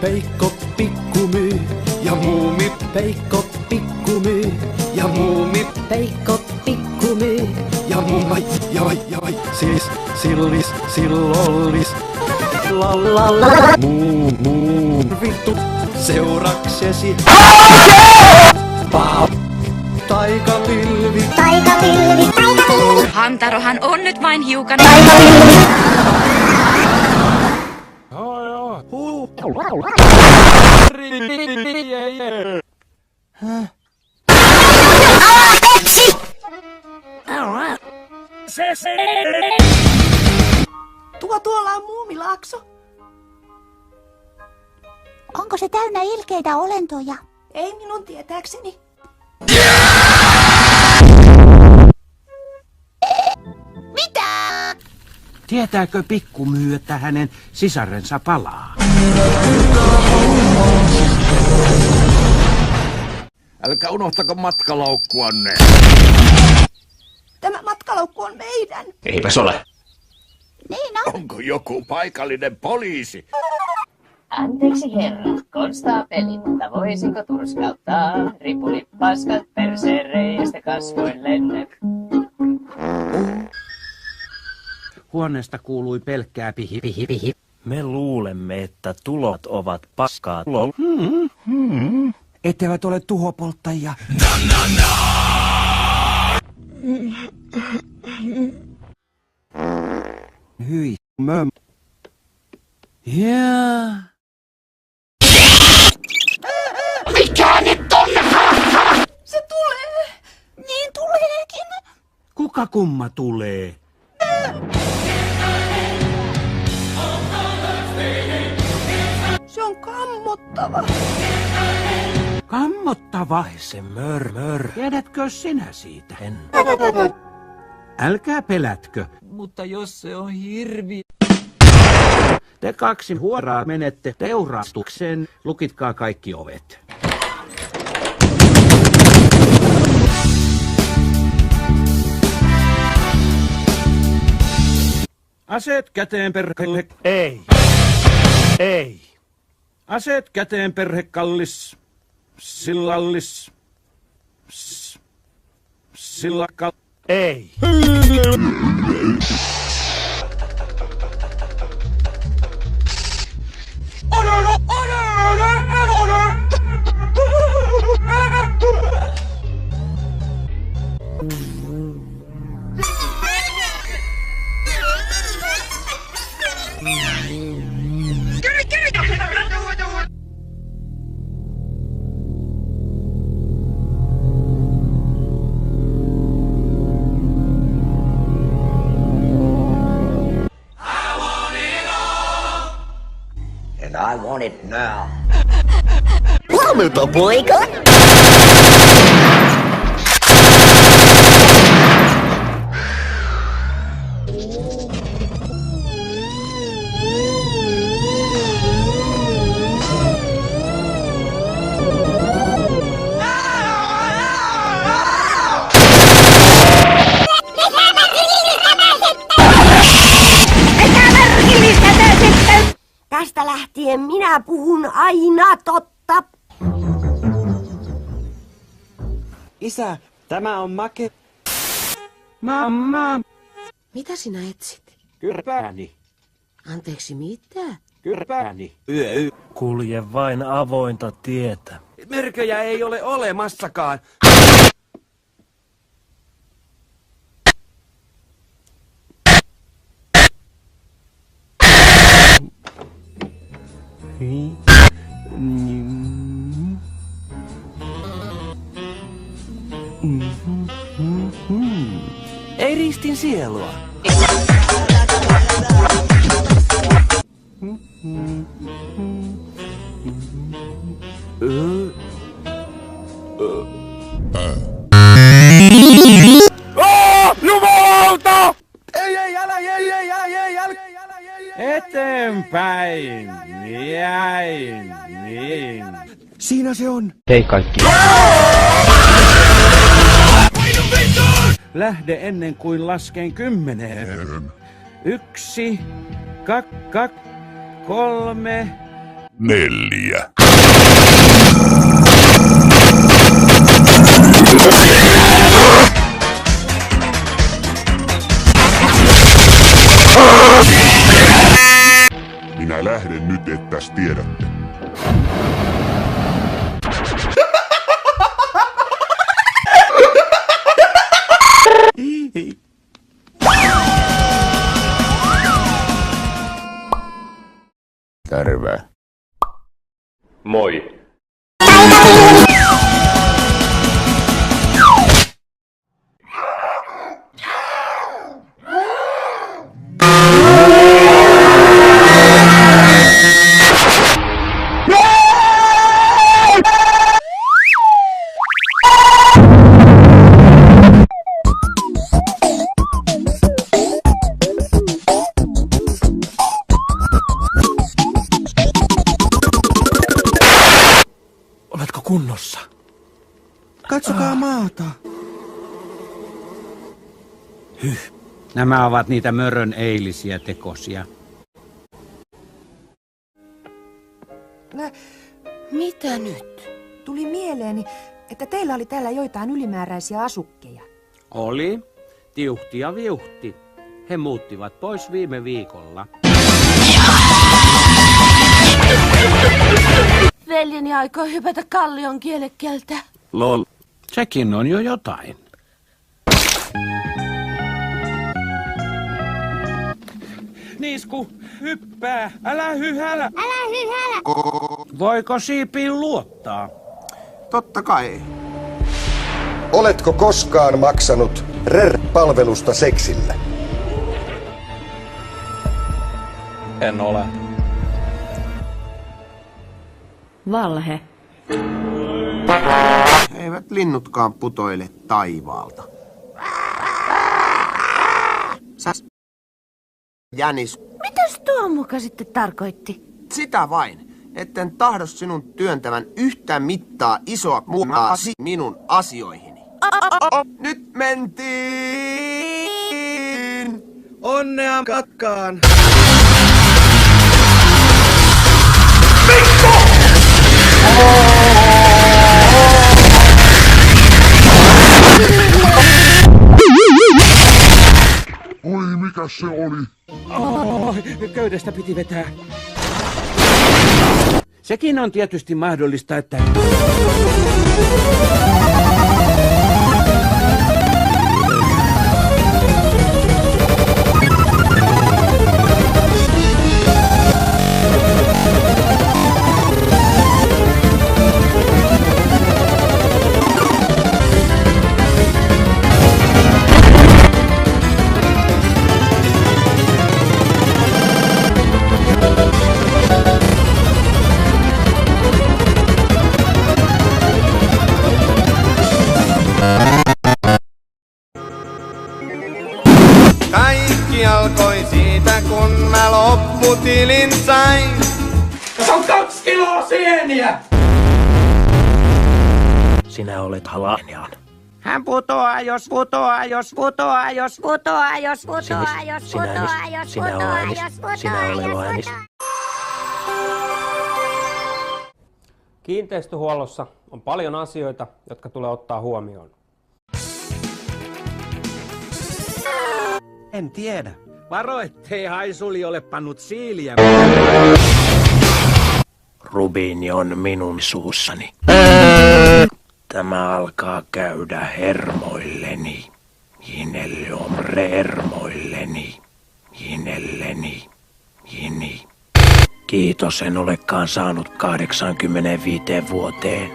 Peikko pikkumyy ja Muumipeikko pikkumyy ja Muumipeikko pikkumyy ja vai siis sillis sillollis lallalla muu vittu seuraksesi taikapilvi Hantarohan on nyt vain hiukan Tuolla on Muumilaakso. Onko se täynnä ilkeitä olentoja? Ei minun tietääkseni. Mitä? Tietääkö pikkumyy, että hänen sisarensa palaa? Älkää unohtako matkalaukkuanne. Tämä matkalaukku on meidän. Eipäs ole. Niin on. Onko joku paikallinen poliisi? Anteeksi herrat, konstaapelit, voisiko turskauttaa ripulipaskat persereiästä kasvoin lennep? Huoneesta kuului pelkkää pihi. Me luulemme, että tulot ovat paskaa. Etteivät ole tuhopolttajia. Hyi, möm. Jaa. Se tulee. Niin tuleekin. Kuka kumma tulee? Se on kammottava. Kammottava. Se mör. Tiedätkö sinä siitä? En. Älkää pelätkö. Mutta jos se on hirvi. Te kaksi huoraa menette teurastukseen. Lukitkaa kaikki ovet. Aseet käteen perhekalle. Ei. Aseet käteen perhekallis. Sillallis. Sillakal. Ei. And I want it now. Huomenta, poika. Tästä lähtien minä puhun aina totta. Isä, tämä on make Mamma. Mitä sinä etsit? kyrpääni. Anteeksi, mitä? Kyrpääni. Kulje vain avointa tietä. Mörköjä ei ole olemassakaan. Ei ristin sielua. Jumalauta! Ei, älä. Eteenpäin. Jäin. Niin. Siinä se on. Hei kaikki. Lähde ennen kuin lasken 10. 1, 2, 3, 4. Minä lähden nyt, ettäs tiedätte. Terve. Moi. Oletko kunnossa? Katsokaa maata. Nämä ovat niitä mörön eilisiä tekosia. Mitä nyt? Tuli mieleeni, että teillä oli täällä joitain ylimääräisiä asukkeja. Oli. Tiuhti ja viuhti. He muuttivat pois viime viikolla. Veljeni aikoo hypätä kallion kielekkeeltä. Lol. Sekin on jo jotain. Niisku, hyppää, älä hyhälä. Älä hyhälä! Voiko siipiin luottaa? Totta kai. Oletko koskaan maksanut RER-palvelusta seksillä? En ole. Valhe. Eivät linnutkaan putoile taivaalta. Jänis. Mitäs tuo muka sitten tarkoitti? Sitä vain, etten tahdo sinun työntävän yhtään mittaa isoa muuta minun asioihini. Nyt mentiin! Onnea katkaan! Oi, mikä se oli? Köydestä piti vetää. Sekin on tietysti mahdollista, että... Kaikki alkoi siitä, kun mä lopputilin sain. Se on 2 kiloa sieniä! Sinä olet halanian. Hän putoaa, jos putoaa, jos putoaa, jos Putoa, jos putoa, jos putoa, jos putoa, jos putoa, jos putoa. Kiinteistöhuollossa on paljon asioita, jotka tulee ottaa huomioon. En tiedä. Varo, ettei haisuli ole pannut siiliä. Rubiini on minun suussani. Tämä alkaa käydä hermoilleni. Jinellom hermoilleni. Jinelleni. Jini. Kiitos, en olekaan saanut 85 vuoteen.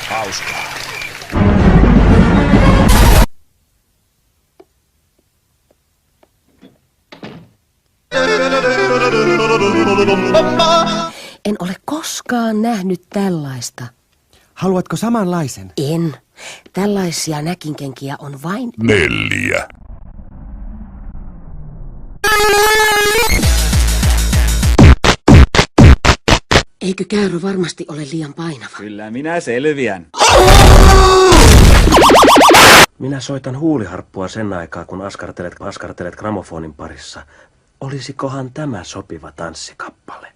Hauskaa. En ole koskaan nähnyt tällaista. Haluatko samanlaisen? En. Tällaisia näkinkenkiä on vain... 4. Eikö käyrä varmasti ole liian painava? Kyllä minä selviän. Minä soitan huuliharppua sen aikaa, kun askartelet gramofonin parissa. Olisikohan tämä sopiva tanssikappale?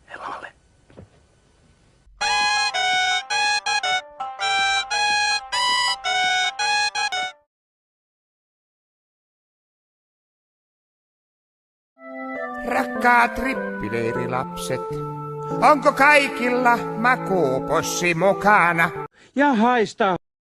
Helalle. Rakkaat rippileirilapset, onko kaikilla makuupossi mukana? Ja haista